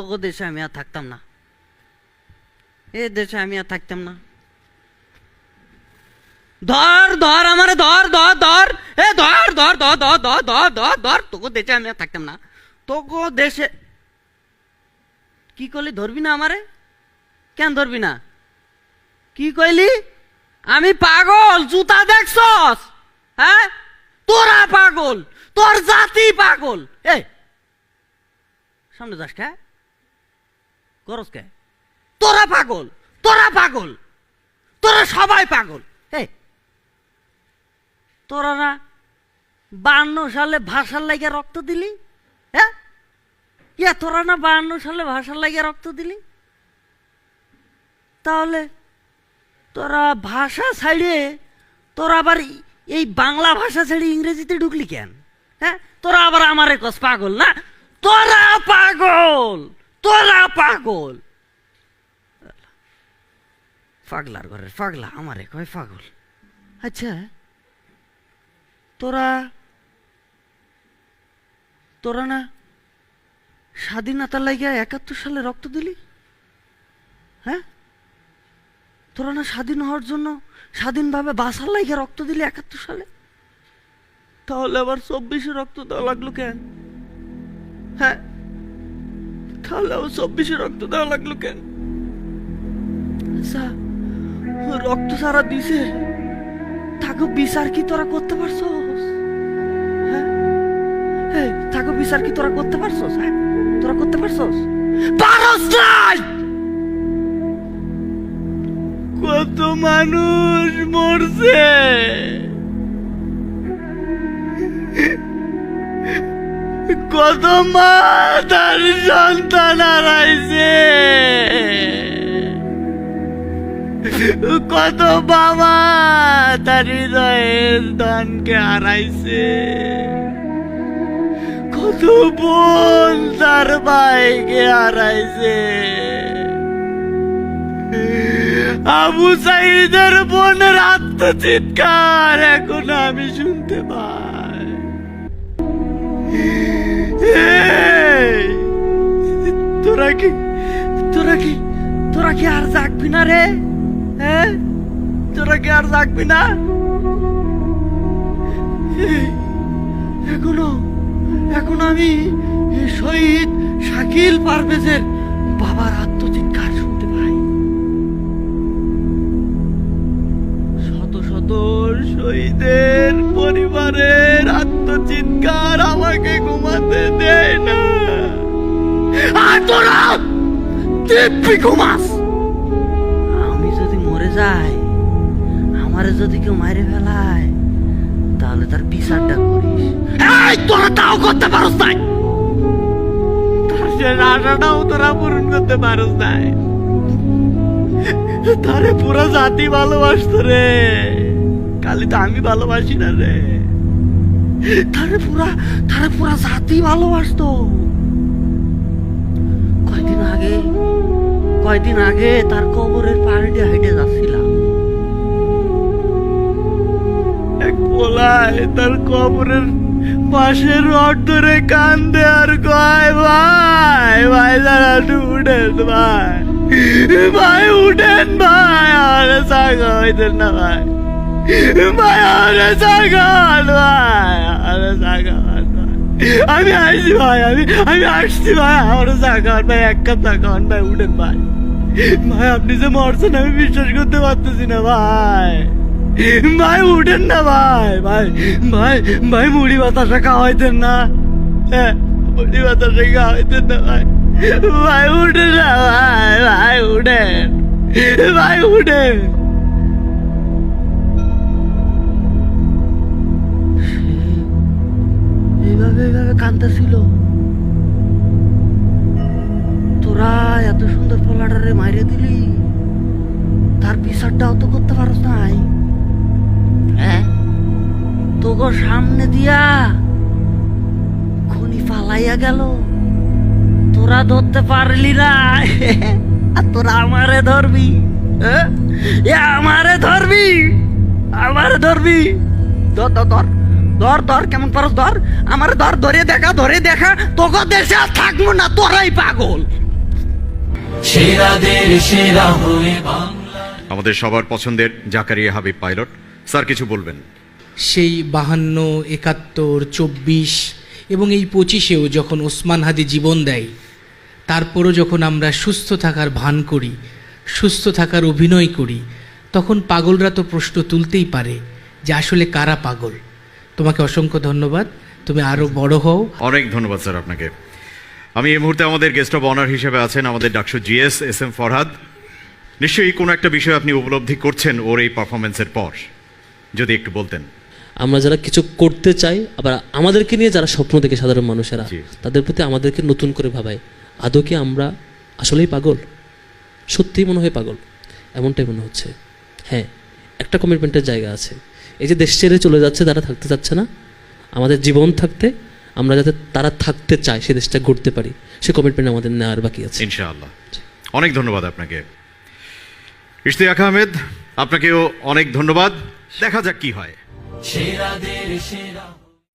তোকে দেশে আমি আর থাকতাম না, এ দেশে আমি আর থাকতাম না। ধর ধর আমারে ধর ধর ধর, এ ধর ধর ধর ধর ধর ধর ধর ধর, তোকে দেশে আমি আর থাকতাম না। তোকে দেশে কি করলি? ধরবি না আমারে? কেন ধরবি না? কি কইলি? আমি পাগল? জুতা দেখছস? হ্যাঁ, তোরা পাগল, তোর জাতি পাগল। এই সামনে যাস কে? করস কে? তোরা পাগল, তোরা পাগল, তোরা সবাই পাগল। এই তোরা না 52 সালে ভাষার লাগে রক্ত দিলি? হ্যাঁ, ইয়া তোরা না 52 সালে ভাষার লাগে রক্ত দিলি? তাহলে তোরা ভাষা ছাড়িয়ে তোরা আবার এই বাংলা ভাষা ছেড়ে ইংরেজিতে ঢুকলি কেন? হ্যাঁ, তোরা আবার আমারে কস পাগল না? তোরা পাগল, তোরা পাগল। পাগলার ঘরের পাগলা আমারে কয় পাগল। আচ্ছা, তোরা তোরা না স্বাধীনতার লাগিয়া 71 সালে রক্ত দিলি? হ্যাঁ, তোরা না স্বাধীন হওয়ার জন্য, স্বাধীনভাবে বাঁচার লাগিয়া রক্ত দিলি 71 সালে? তাহলে আবার 24-এ রক্ত দেওয়া লাগলো কেন? হ্যাঁ, তাহলে আবার 24-এ রক্ত দেওয়া লাগলো কেন? আচ্ছা, রক্ত সারা দিছে, তাকে বিচার কি তোরা করতে পারছস? হ্যাঁ, তাকে বিচার কি তোরা করতে পারছস? হ্যাঁ, তোরা করতে পারছস? পারস নাই। কত মানুষ মরছে, কত মা তার সন্তান হারাইছে, কত বাবা তার হৃদয়ের ধনকে হারাইছে, কত বোন তার ভাইকে হারাইছে। আবু সাইদের বোনের আত্মচিৎকার এখন আমি শুনতে পাই। তোরা কি তোরা কি তোরা কি আর জাগবি না রে? হ্যাঁ, তোরা কি আর জাগবি না? এখনো এখনো আমি শহীদ শাকিল পারভেজের বাবার আত্মচিৎকার শুনতে পাই। শত শত শহীদের পরিবারের আত্মচিৎকার আমাকে ঘুমাতে দেয় না। আর তোরা দিব্যি ঘুমাস। আমি যদি মরে যাই, আমারে যদি কেউ মারে ফেলায়, তাহলে তার বিচারটা করিস। এই তোরা তাও করতে পারস নাই, তার সে আশাটাও তোরা পূরণ করতে পারস নাই। তারে পুরো জাতি ভালোবাসত রে, খালি তো আমি ভালোবাসি না রে। তারে পুরা জাতি ভালোবাসতো। কয়দিন আগে তার কবরের পাড়ে দিয়ে হেঁটে যাচ্ছিলাম, এক পোলায় তার কবরের পাশে রড ধরে কান্দে আর কয়, ভাই ভাই দাঁড়া উঠেন, ভাই ভাই উঠেন, ভাই আরে জাগা হইতেন না, ভাই ভাই আরে জাগান, ভাই আরে জাগান, আমি আসছি ভাই, আমি আসছি ভাই, আমার জাগান ভাই, এক কাপ জাগান ভাই, উঠেন ভাই। ভাই আপনি যে মরছেন আমি বিশ্বাস করতে পারতেছি না ভাই, ভাই উঠেন না ভাই, ভাই ভাই ভাই মুড়ি বাতাসা খাওয়াইতেন না, হ্যাঁ মুড়ি বাতাসা খাওয়াইতেন না ভাই, ভাই উঠেন না ভাই, ভাই উঠেন, ভাই উঠেন। এইভাবে কাঁদতেছিল। তোরা এত সুন্দর পোলাটারে মাইরে দিলি, তার বিচারটাও তো করতে পারস নাই। হ্যাঁ, তোকে সামনে দিয়া খনি পালাইয়া গেল, তোরা ধরতে পারলি না, আর তোরা আমারে ধরবি? আমারে ধরবি, আমারে ধরবি? ধর ধর ধর ধর ধর, কেমন পারস ধর, আমারে ধর, ধরে দেখা, ধরে দেখা। তোকে দেশে আর থাকবো না, তোরাই পাগল। সেরাদের সেরা হয়ে বাংলা। আমাদের সবার পছন্দের জাকারিয়া হাবিব পাইলট স্যার কিছু বলবেন? সেই 52, 71, 24 এবং এই 25-এও যখন ওসমান হাদি জীবন দেয়, তারপরও যখন আমরা সুস্থ থাকার ভান করি, সুস্থ থাকার অভিনয় করি, তখন পাগলরা তো প্রশ্ন তুলতেই পারে যে আসলে কারা পাগল। তোমাকে অসংখ্য ধন্যবাদ, তুমি আরও বড় হও। অনেক ধন্যবাদ স্যার আপনাকে। আমি এই মুহূর্তে আমাদের গেস্ট অব অনার হিসেবে আছেন আমাদের DUCSU GS S M Farhad. নিশ্চয়ই কোনো একটা বিষয় আপনি উপলব্ধি করছেন ওর এই পারফরমেন্সের পর, যদি একটু বলতেন। আমরা যারা কিছু করতে চাই, আবার আমাদেরকে নিয়ে যারা স্বপ্ন দেখে সাধারণ মানুষেরা, জি। তাদের প্রতি আমাদেরকে নতুন করে ভাবায়, আদৌ কি আমরা আসলেই পাগল? সত্যিই মনে হয় পাগল, এমনটাই মনে হচ্ছে। হ্যাঁ, একটা কমিটমেন্টের জায়গা আছে। এই যে দেশ ছেড়ে চলে যাচ্ছে, তারা থাকতে চাচ্ছে না, আমাদের জীবন থাকতে আমরা যাতে তারা থাকতে চায়, সে দেশটা গড়তে পারি, সে কমিটমেন্ট আমাদের নেওয়ার বাকি আছে। ইনশাআল্লাহ। অনেক ধন্যবাদ আপনাকে। ইশতিয়াক আহমেদ, আপনাকেও অনেক ধন্যবাদ। দেখা যাক কি হয়। সেরাদের সেরা